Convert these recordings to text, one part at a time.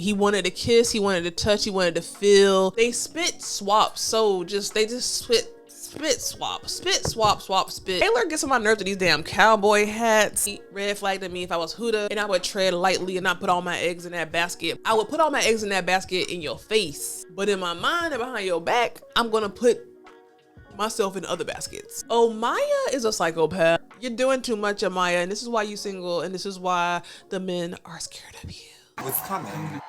He wanted to kiss, he wanted to touch, he wanted to feel. They spit swap, so they just spit swap, spit. Taylor gets on my nerves with these damn cowboy hats. He red flagged at me if I was Huda, and I would tread lightly and not put all my eggs in that basket. I would put all my eggs in that basket in your face, but in my mind and behind your back, I'm gonna put myself in other baskets. Amaya is a psychopath. You're doing too much, Amaya, and this is why you single, and this is why the men are scared of you. What's coming?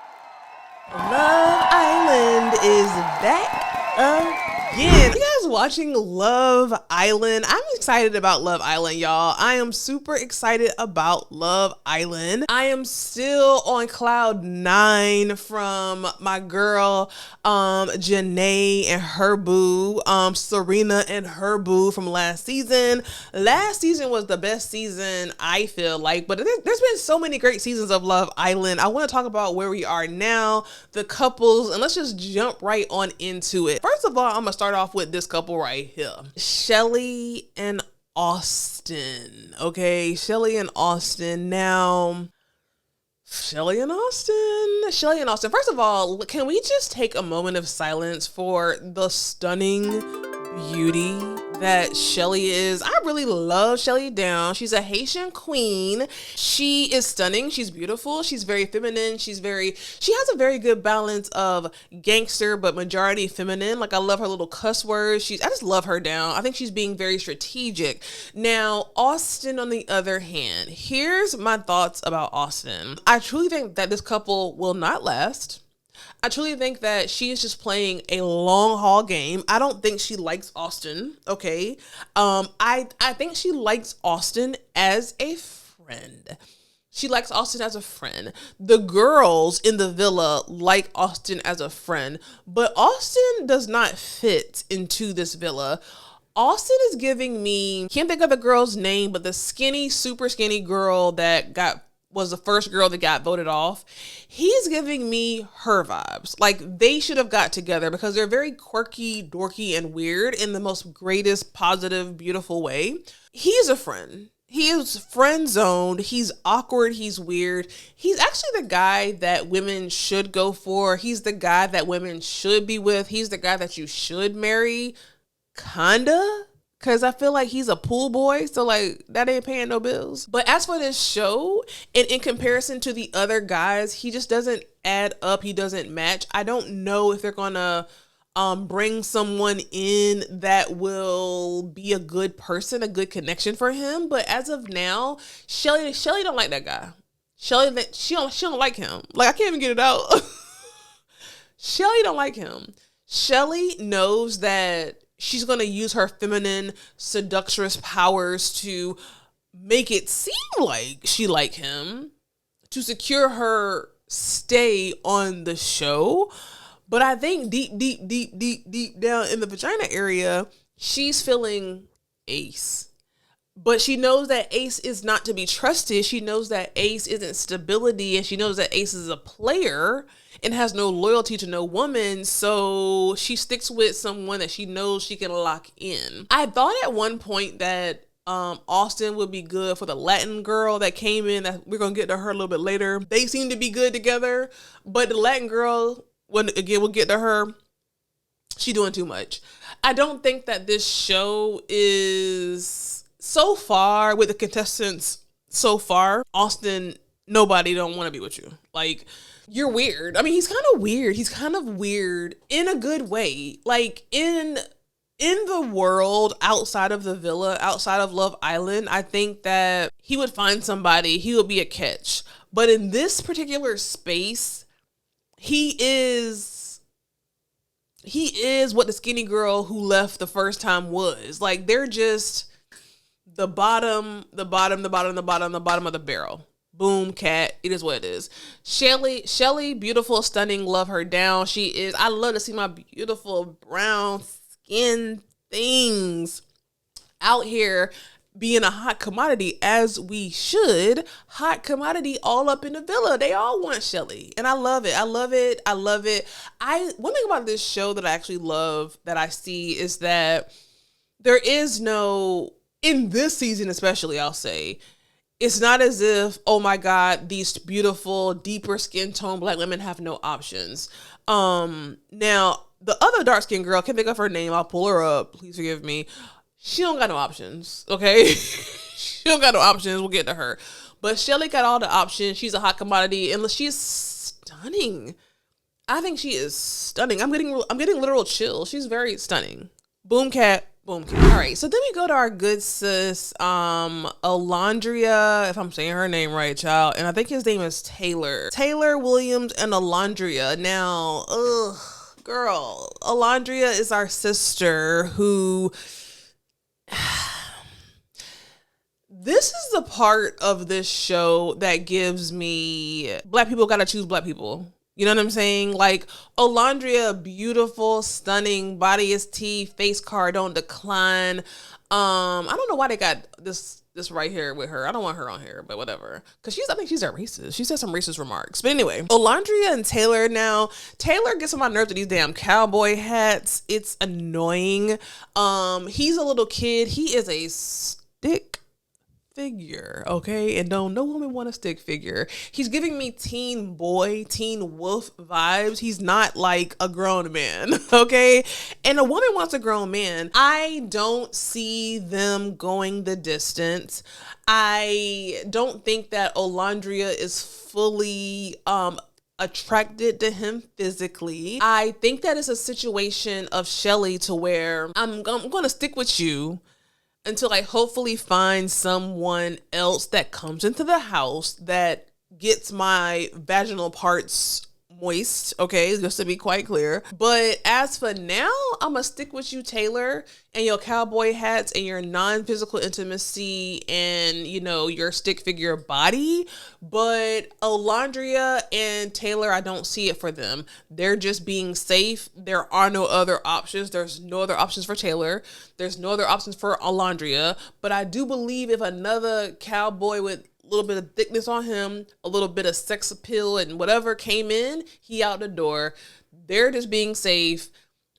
Love Island is back again. You guys watching Love Island? I'm excited about Love Island, y'all. I am super excited about Love Island. I am still on cloud 9 from my girl Janae and her boo, Serena and her boo from last season. Last season was the best season, I feel like, but there's been so many great seasons of Love Island. I want to talk about where we are now, the couples, and let's just jump right on into it. First of all, I'm gonna start off with this couple right here, Shelly and Austin. Okay, Shelly and Austin. Now, Shelly and Austin. First of all, can we just take a moment of silence for the stunning beauty that Shelly is? I really love Shelly Down. She's a Haitian queen. She is stunning. She's beautiful. She's very feminine. She has a very good balance of gangster, but majority feminine. Like, I love her little cuss words. I just love her down. I think she's being very strategic. Now, Austin, on the other hand, here's my thoughts about Austin. I truly think that this couple will not last. I truly think that she is just playing a long haul game. I don't think she likes Austin, okay? I think she likes Austin as a friend. She likes Austin as a friend. The girls in the villa like Austin as a friend, but Austin does not fit into this villa. Austin is giving me, can't think of the girl's name, but the skinny, super skinny girl that was the first girl that got voted off. He's giving me her vibes. Like, they should have got together because they're very quirky, dorky, and weird in the most greatest, positive, beautiful way. He's a friend. He is friend zoned. He's awkward. He's weird. He's actually the guy that women should go for. He's the guy that women should be with. He's the guy that you should marry. Kinda. Because I feel like he's a pool boy, so like that ain't paying no bills. But as for this show, and in comparison to the other guys, he just doesn't add up. He doesn't match. I don't know if they're gonna bring someone in that will be a good person, a good connection for him. But as of now, Shelly don't like that guy. She don't like him. Like, I can't even get it out. Shelly don't like him. Shelly knows that she's going to use her feminine, seductress powers to make it seem like she like him to secure her stay on the show. But I think deep down in the vagina area, she's feeling Ace. But she knows that Ace is not to be trusted. She knows that Ace isn't stability, and she knows that Ace is a player and has no loyalty to no woman. So she sticks with someone that she knows she can lock in. I thought at one point that Austin would be good for the Latin girl that came in. That we're gonna get to her a little bit later. They seem to be good together, but the Latin girl, we'll get to her. She doing too much. I don't think that this show is, so far with the contestants so far, Austin, nobody don't want to be with you. Like, you're weird. I mean, he's kind of weird. He's kind of weird in a good way. Like, in the world outside of the villa, outside of Love Island, I think that he would find somebody, he would be a catch. But in this particular space, he is what the skinny girl who left the first time was. Like, they're just the bottom of the barrel. Boom, cat. It is what it is. Shelly, beautiful, stunning, love her down. She is. I love to see my beautiful brown skin things out here being a hot commodity, as we should. Hot commodity all up in the villa. They all want Shelly. And I love it. I love it. I love it. One thing about this show that I actually love, that I see, is that there is no, in this season especially, I'll say, It's not as if, oh my God, these beautiful, deeper skin tone black women have no options. Now the other dark skinned girl, can't think of her name. I'll pull her up. Please forgive me. She don't got no options. Okay. She don't got no options. We'll get to her. But Shelly got all the options. She's a hot commodity and she's stunning. I think she is stunning. I'm getting literal chills. She's very stunning. Boom cat. Boom cat. All right. So then we go to our good sis, Alandrea, if I'm saying her name right, child. And I think his name is Taylor. Taylor Williams and Alandrea. Now, girl, Alandrea is our sister who this is the part of this show that gives me black people gotta choose black people. You know what I'm saying? Like, Alandrea, beautiful, stunning, body is tea, face card don't decline. I don't know why they got this right here with her. I don't want her on here, but whatever. Because I think she's a racist. She said some racist remarks. But anyway, Alandrea and Taylor now. Taylor gets on my nerves with these damn cowboy hats. It's annoying. He's a little kid. He is a stick figure, okay? And no woman want a stick figure. He's giving me teen boy, teen wolf vibes. He's not like a grown man, okay? And a woman wants a grown man. I don't see them going the distance. I don't think that Alandrea is fully attracted to him physically. I think that it's a situation of Shelly to where I'm going to stick with you until I hopefully find someone else that comes into the house that gets my vaginal parts moist, okay, just to be quite clear. But as for now, I'm gonna stick with you, Taylor, and your cowboy hats and your non-physical intimacy and, you know, your stick figure body. But Alandrea and Taylor, I don't see it for them. They're just being safe. There are no other options. There's no other options for Taylor. There's no other options for Alandrea. But I do believe if another cowboy with a little bit of thickness on him, a little bit of sex appeal and whatever came in, he out the door. They're just being safe.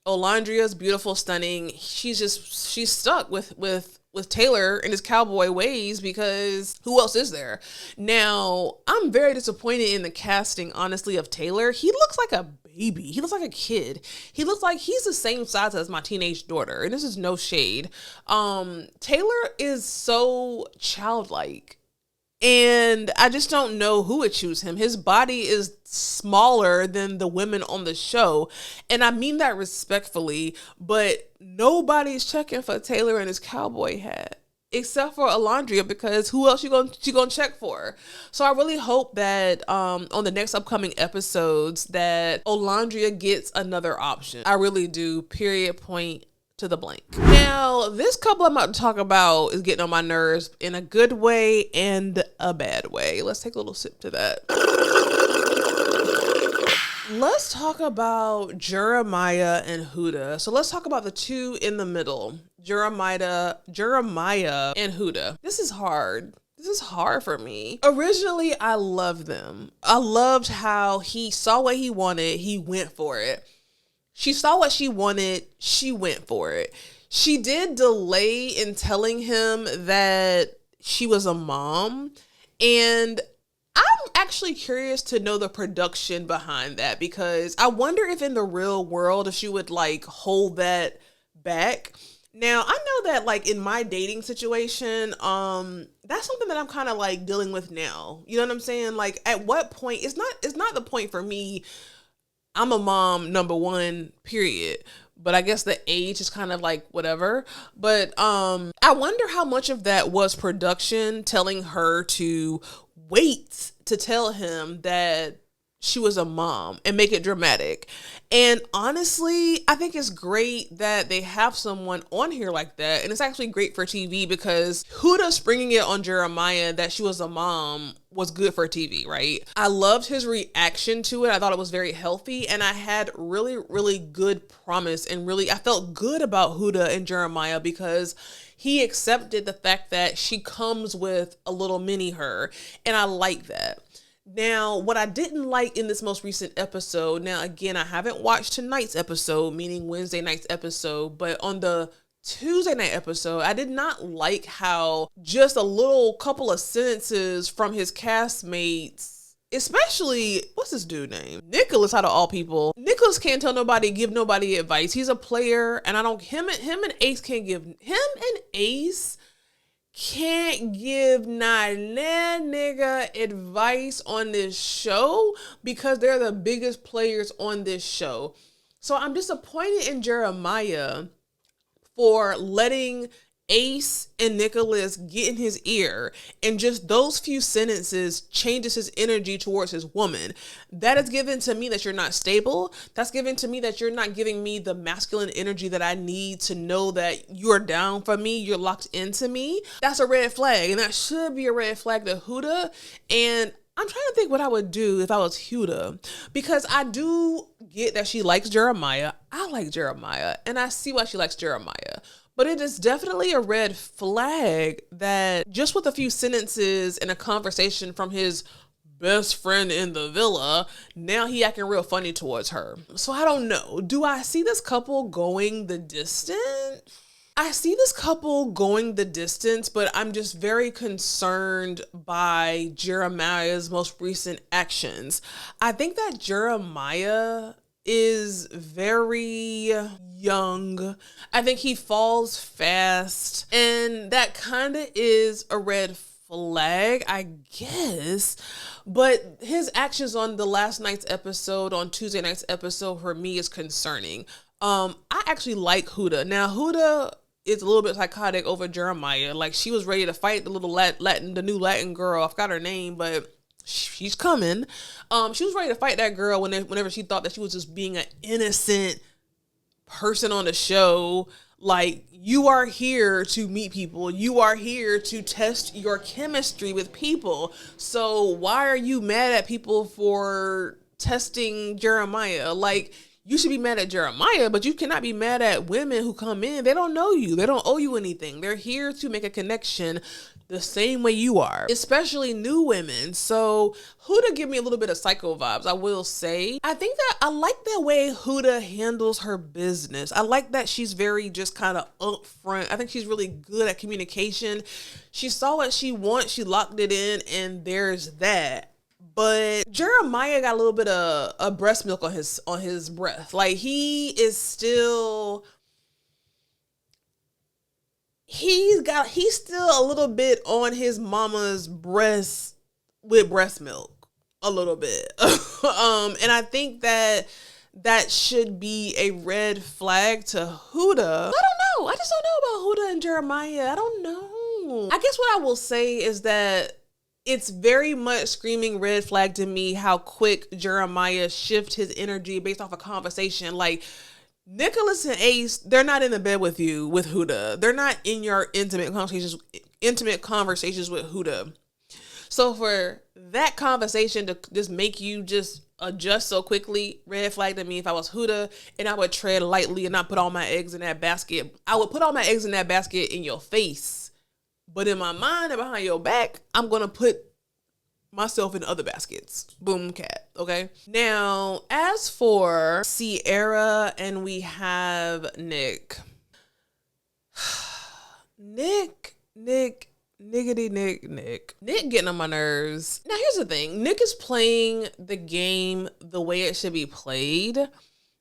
Alandrea's beautiful, stunning. She's stuck with Taylor and his cowboy ways because who else is there? Now, I'm very disappointed in the casting, honestly, of Taylor. He looks like a baby. He looks like a kid. He looks like he's the same size as my teenage daughter. And this is no shade. Taylor is so childlike. And I just don't know who would choose him. His body is smaller than the women on the show. And I mean that respectfully, but nobody's checking for Taylor and his cowboy hat except for Alandrea, because who else you gonna check for? So I really hope that on the next upcoming episodes that Alandrea gets another option. I really do, period, point to the blank. Now, this couple I'm about to talk about is getting on my nerves in a good way and a bad way. Let's take a little sip to that. Let's talk about Jeremiah and Huda. So let's talk about the two in the middle. Jeremiah and Huda. This is hard. This is hard for me. Originally, I loved them. I loved how he saw what he wanted. He went for it. She saw what she wanted. She went for it. She did delay in telling him that she was a mom. And I'm actually curious to know the production behind that, because I wonder if in the real world, if she would like hold that back. Now, I know that like in my dating situation, that's something that I'm kind of like dealing with now. You know what I'm saying? Like, at what point, it's not the point for me. I'm a mom, number one, period. But I guess the age is kind of like whatever. But I wonder how much of that was production telling her to wait to tell him that she was a mom and make it dramatic. And honestly, I think it's great that they have someone on here like that. And it's actually great for TV, because Huda springing it on Jeremiah that she was a mom was good for TV, right? I loved his reaction to it. I thought it was very healthy. And I had really, really good promise. And really, I felt good about Huda and Jeremiah, because he accepted the fact that she comes with a little mini her. And I like that. Now, what I didn't like in this most recent episode, now again, I haven't watched tonight's episode, meaning Wednesday night's episode, but on the Tuesday night episode, I did not like how just a little couple of sentences from his castmates, especially, what's this dude name? Nicholas, out of all people. Nicholas can't tell nobody, give nobody advice. He's a player, and him and Ace can't give not that nigga advice on this show because they're the biggest players on this show. So I'm disappointed in Jeremiah for letting Ace and Nicholas get in his ear, and just those few sentences changes his energy towards his woman. That is given to me that you're not stable. That's given to me that you're not giving me the masculine energy that I need to know that you're down for me, you're locked into me. That's a red flag, and that should be a red flag to Huda. And I'm trying to think what I would do if I was Huda, because I do get that she likes Jeremiah. I like Jeremiah, and I see why she likes Jeremiah. But it is definitely a red flag that just with a few sentences and a conversation from his best friend in the villa, now he acting real funny towards her. So I don't know. Do I see this couple going the distance? I see this couple going the distance, but I'm just very concerned by Jeremiah's most recent actions. I think that Jeremiah is very young. I think he falls fast, and that kind of is a red flag, I guess. But his actions on the last night's episode, on Tuesday night's episode, for me is concerning. I actually like Huda. Now, Huda is a little bit psychotic over Jeremiah. Like, she was ready to fight the little the new Latin girl. I forgot her name, but she's coming. She was ready to fight that girl whenever she thought that she was just being an innocent person on the show. Like, you are here to meet people. You are here to test your chemistry with people. So why are you mad at people for testing Jeremiah? Like, you should be mad at Jeremiah, but you cannot be mad at women who come in. They don't know you. They don't owe you anything. They're here to make a connection the same way you are, especially new women. So Huda give me a little bit of psycho vibes, I will say. I think that I like the way Huda handles her business. I like that she's very just kind of upfront. I think she's really good at communication. She saw what she wants, she locked it in, and there's that. But Jeremiah got a little bit of breast milk on his breath. Like, he's still a little bit on his mama's breast with breast milk, a little bit. And I think that should be a red flag to Huda. I don't know. I just don't know about Huda and Jeremiah. I don't know. I guess what I will say is that it's very much screaming red flag to me how quick Jeremiah shift his energy based off a conversation. Like, Nicholas and Ace, they're not in the bed with you, with Huda. They're not in your intimate conversations with Huda. So for that conversation to just make you just adjust so quickly, red flag to me if I was Huda, and I would tread lightly and not put all my eggs in that basket. I would put all my eggs in that basket in your face. But in my mind and behind your back, I'm going to put myself in other baskets. Boom, cat. Okay. Now, as for Sierra and we have Nick. Nick getting on my nerves. Now, here's the thing. Nick is playing the game the way it should be played.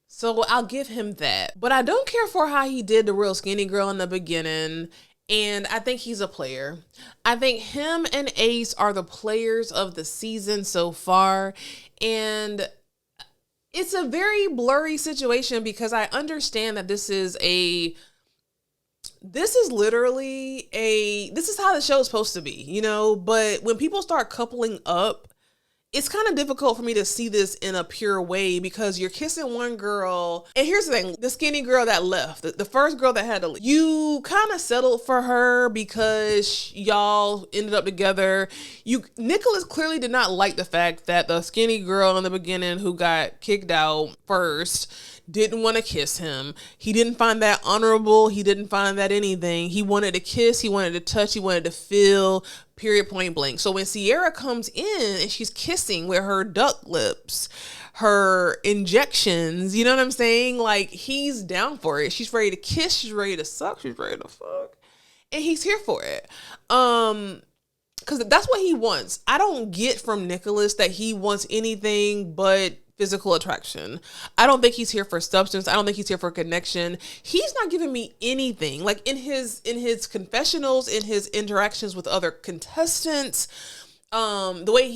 So I'll give him that. But I don't care for how he did the real skinny girl in the beginning. And I think he's a player. I think him and Ace are the players of the season so far. And it's a very blurry situation because I understand that this is literally this is how the show is supposed to be, you know? But when people start coupling up, it's kind of difficult for me to see this in a pure way because you're kissing one girl. And here's the thing, the skinny girl that left, the first girl that had to leave, you kind of settled for her because y'all ended up together. Nicholas clearly did not like the fact that the skinny girl in the beginning who got kicked out first didn't want to kiss him. He didn't find that honorable. He didn't find that anything. He wanted to kiss. He wanted to touch. He wanted to feel, period, point blank. So when Sierra comes in and she's kissing with her duck lips, her injections. You know what I'm saying? Like, he's down for it. She's ready to kiss. She's ready to suck. She's ready to fuck. And he's here for it. Because that's what he wants. I don't get from Nicholas that he wants anything but physical attraction. I don't think he's here for substance. I don't think he's here for connection. He's not giving me anything. Like, in his confessionals, in his interactions with other contestants, the way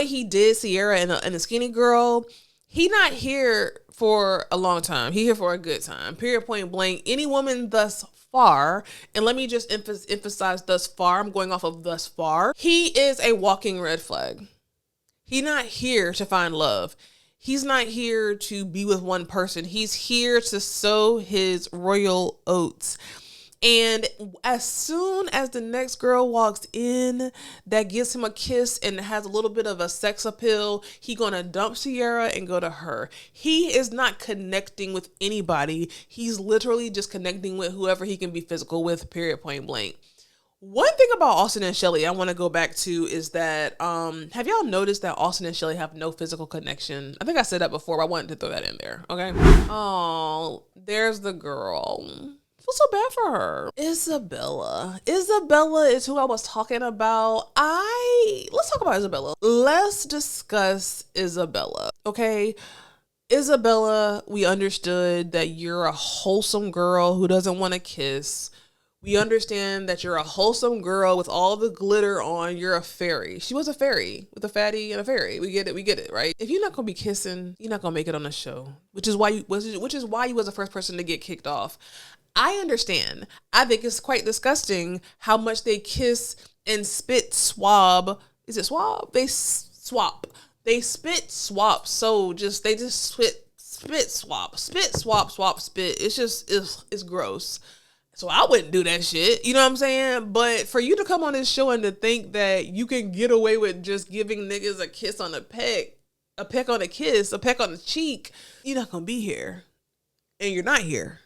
he did Sierra and the skinny girl, he not here for a long time. He here for a good time. Period, point blank. Any woman thus far, and let me just emphasize thus far, I'm going off of thus far, he is a walking red flag. He's not here to find love. He's not here to be with one person. He's here to sow his royal oats. And as soon as the next girl walks in that gives him a kiss and has a little bit of a sex appeal, he gonna dump Sierra and go to her. He is not connecting with anybody. He's literally just connecting with whoever he can be physical with, period, point blank. One thing about Austin and Shelly I want to go back to is that, have y'all noticed that Austin and Shelly have no physical connection? I think I said that before, but I wanted to throw that in there, okay? Oh, there's the girl. I feel so bad for her. Isabella. Isabella is who I was talking about. Let's talk about Isabella. Let's discuss Isabella, okay? Isabella, we understood that you're a wholesome girl who doesn't want to kiss. We understand that you're a wholesome girl with all the glitter on. You're a fairy. She was a fairy with a fatty and a fairy. We get it, right? If you're not gonna be kissing, you're not gonna make it on the show. Which is why you was the first person to get kicked off. I understand. I think it's quite disgusting how much they kiss and spit swab. Is it swab? They swap. They spit swap. So they just spit swap. Spit swap spit. It's gross. So I wouldn't do that shit. You know what I'm saying? But for you to come on this show and to think that you can get away with just giving niggas a kiss on a peck on a kiss, a peck on the cheek, you're not going to be here. And you're not here.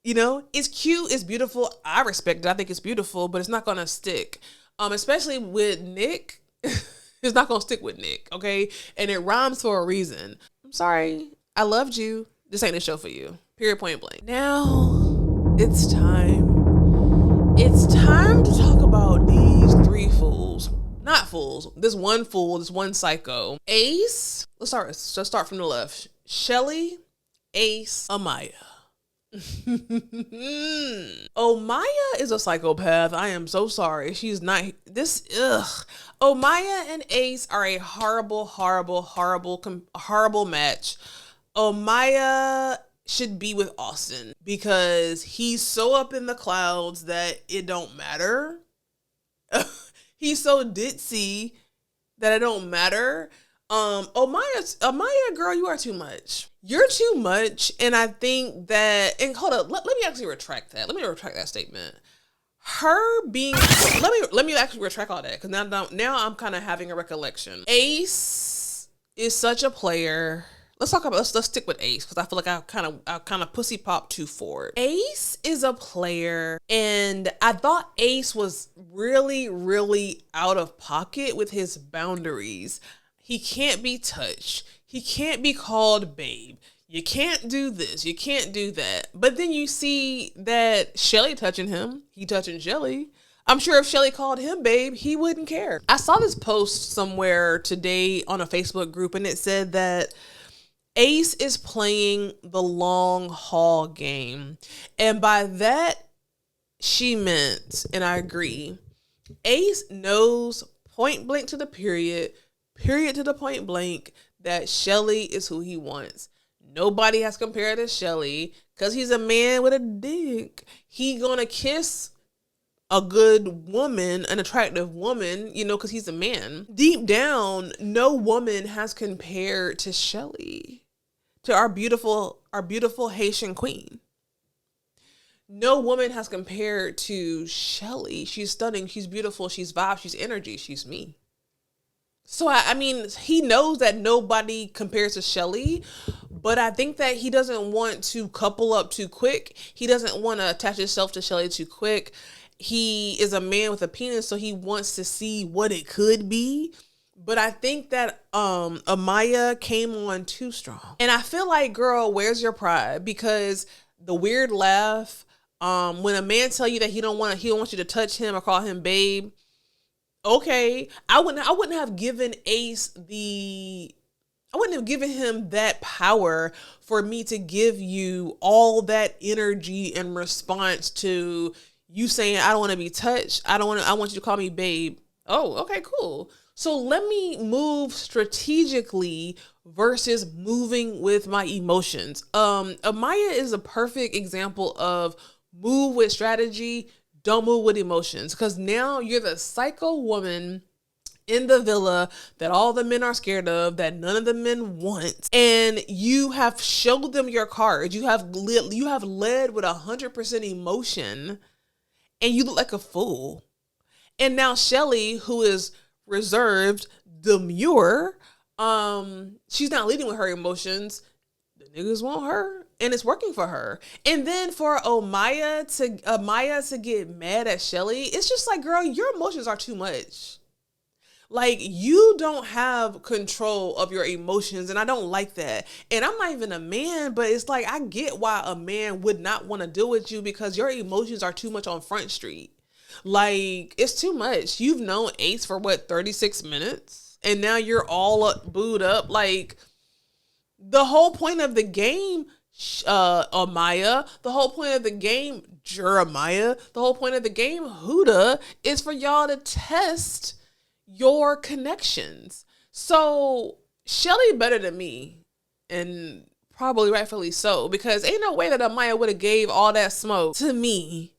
You know, it's cute. It's beautiful. I respect it. I think it's beautiful, but it's not going to stick. Especially with Nick. It's not going to stick with Nick. Okay. And it rhymes for a reason. I'm sorry. I loved you. This ain't a show for you. Period, point blank. Now it's time. It's time to talk about these three fools. Not fools. This one fool, this one psycho. Ace. Let's start from the left. Shelly, Ace, Amaya. Amaya is a psychopath. I am so sorry. She's not this. Amaya and Ace are a horrible match. Amaya should be with Austin because he's so up in the clouds that it don't matter. He's so ditzy that it don't matter. Amaya, girl, you are too much. You're too much. And I think that, and hold up, let me actually retract that. Let me retract that statement. Her being, let me actually retract all that. Cause now I'm kind of having a recollection. Ace is such a player. Let's stick with Ace. Cause I feel like I kind of pussy pop too forward. Ace is a player. And I thought Ace was really, really out of pocket with his boundaries. He can't be touched. He can't be called babe. You can't do this. You can't do that. But then you see that Shelly touching him. He touching Shelly. I'm sure if Shelly called him babe, he wouldn't care. I saw this post somewhere today on a Facebook group and it said that Ace is playing the long haul game. And by that, she meant, and I agree, Ace knows point blank to the period to the point blank, that Shelly is who he wants. Nobody has compared to Shelly because he's a man with a dick. He gonna kiss a good woman, an attractive woman, you know, because he's a man. Deep down, no woman has compared to Shelly, to our beautiful Haitian queen. No woman has compared to Shelly. She's stunning. She's beautiful. She's vibe. She's energy. She's me. So, I mean, he knows that nobody compares to Shelly, but I think that he doesn't want to couple up too quick. He doesn't want to attach himself to Shelly too quick. He is a man with a penis, so he wants to see what it could be But I think that Amaya came on too strong. And I feel like, girl, where's your pride? Because the weird laugh, when a man tell you that he don't want you to touch him or call him babe, okay. I wouldn't have given I wouldn't have given him that power for me to give you all that energy in response to you saying I don't want to be touched. I want you to call me babe. Oh, okay, cool. So let me move strategically versus moving with my emotions. Amaya is a perfect example of move with strategy, don't move with emotions. Because now you're the psycho woman in the villa that all the men are scared of, that none of the men want, and you have showed them your cards. You have led with 100% emotion, and you look like a fool. And now Shelly, who is reserved, demure, she's not leading with her emotions. The niggas want her, and it's working for her. And then for Amaya to get mad at Shelly, it's just like, girl, your emotions are too much. Like, you don't have control of your emotions, and I don't like that. And I'm not even a man, but it's like, I get why a man would not want to deal with you because your emotions are too much on Front Street. Like, it's too much. You've known Ace for 36 minutes, and now you're all booed up. Like, the whole point of the game, Amaya, the whole point of the game, Jeremiah, the whole point of the game, Huda, is for y'all to test your connections. So Shelly better than me, and probably rightfully so, because ain't no way that Amaya would have gave all that smoke to me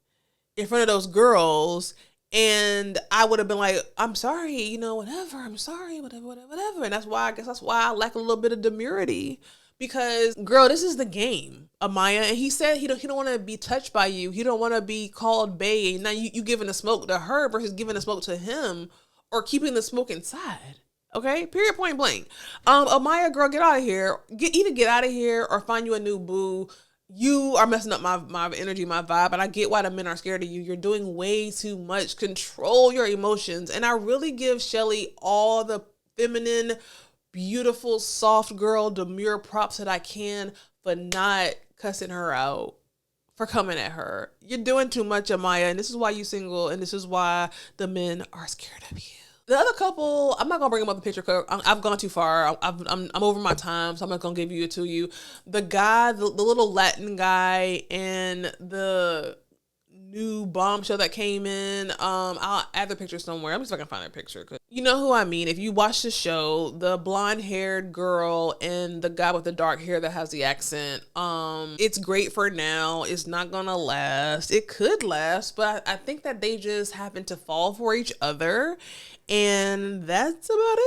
in front of those girls, and I would have been like, I'm sorry, whatever, I'm sorry, whatever. And that's why I lack a little bit of demurity, because, girl, this is the game, Amaya. And he said he don't want to be touched by you. He don't want to be called bae. Now you giving the smoke to her versus giving the smoke to him, or keeping the smoke inside. Okay? Period, point blank. Amaya, girl, get out of here. Either get out of here or find you a new boo. You are messing up my energy, my vibe, and I get why the men are scared of you. You're doing way too much. Control your emotions. And I really give Shelly all the feminine, beautiful, soft girl, demure props that I can for not cussing her out, for coming at her. You're doing too much, Amaya, and this is why you single, and this is why the men are scared of you. The other couple, I'm not gonna bring them up the picture because I've gone too far. I'm over my time, so I'm not gonna give you it to you. The guy, the little Latin guy, and the new bombshell that came in. I'll add the picture somewhere. I'm just gonna find that picture. Cause you know who I mean. If you watch the show, the blonde-haired girl and the guy with the dark hair that has the accent. It's great for now. It's not gonna last. It could last, but I think that they just happen to fall for each other. And that's about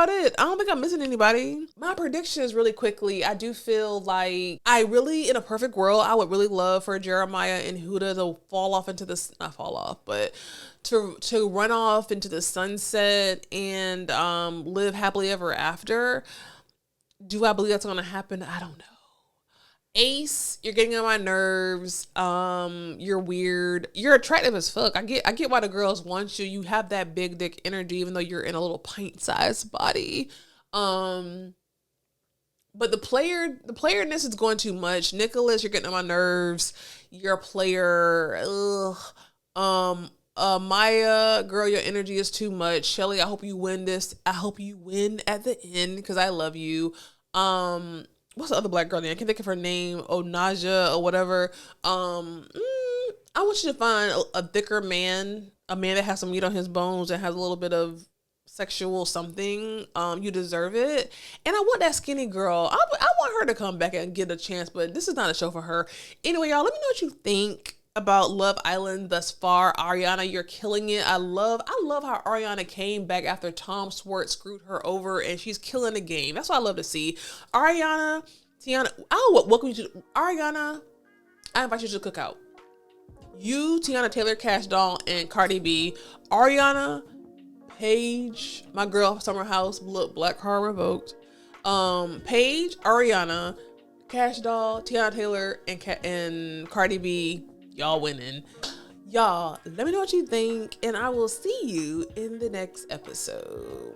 it. I don't think I'm missing anybody. My predictions really quickly. I do feel like in a perfect world, I would really love for Jeremiah and Huda to fall off into the, not fall off, but to run off into the sunset and live happily ever after. Do I believe that's going to happen? I don't know. Ace, you're getting on my nerves. You're weird. You're attractive as fuck. I get why the girls want you. You have that big dick energy, even though you're in a little pint-sized body. But the playerness is going too much. Nicholas, you're getting on my nerves. You're a player. Ugh. Maya, girl, your energy is too much. Shelly, I hope you win this. I hope you win at the end because I love you. What's the other black girl name? I can't think of her name. Onaja or whatever. I want you to find a thicker man, a man that has some meat on his bones and has a little bit of sexual something. You deserve it. And I want that skinny girl. I want her to come back and get a chance, but this is not a show for her. Anyway, y'all, let me know what you think about Love Island thus far. Ariana, you're killing it. I love how Ariana came back after Tom Schwartz screwed her over, and she's killing the game. That's what I love to see. Ariana, Tiana, welcome you to Ariana. I invite you to the cookout. You, Tiana Taylor, Cash Doll, and Cardi B. Ariana, Paige, my girl, Summer House, look, Black Card revoked. Paige, Ariana, Cash Doll, Tiana Taylor, and Cardi B. Y'all winning. Y'all, let me know what you think, and I will see you in the next episode.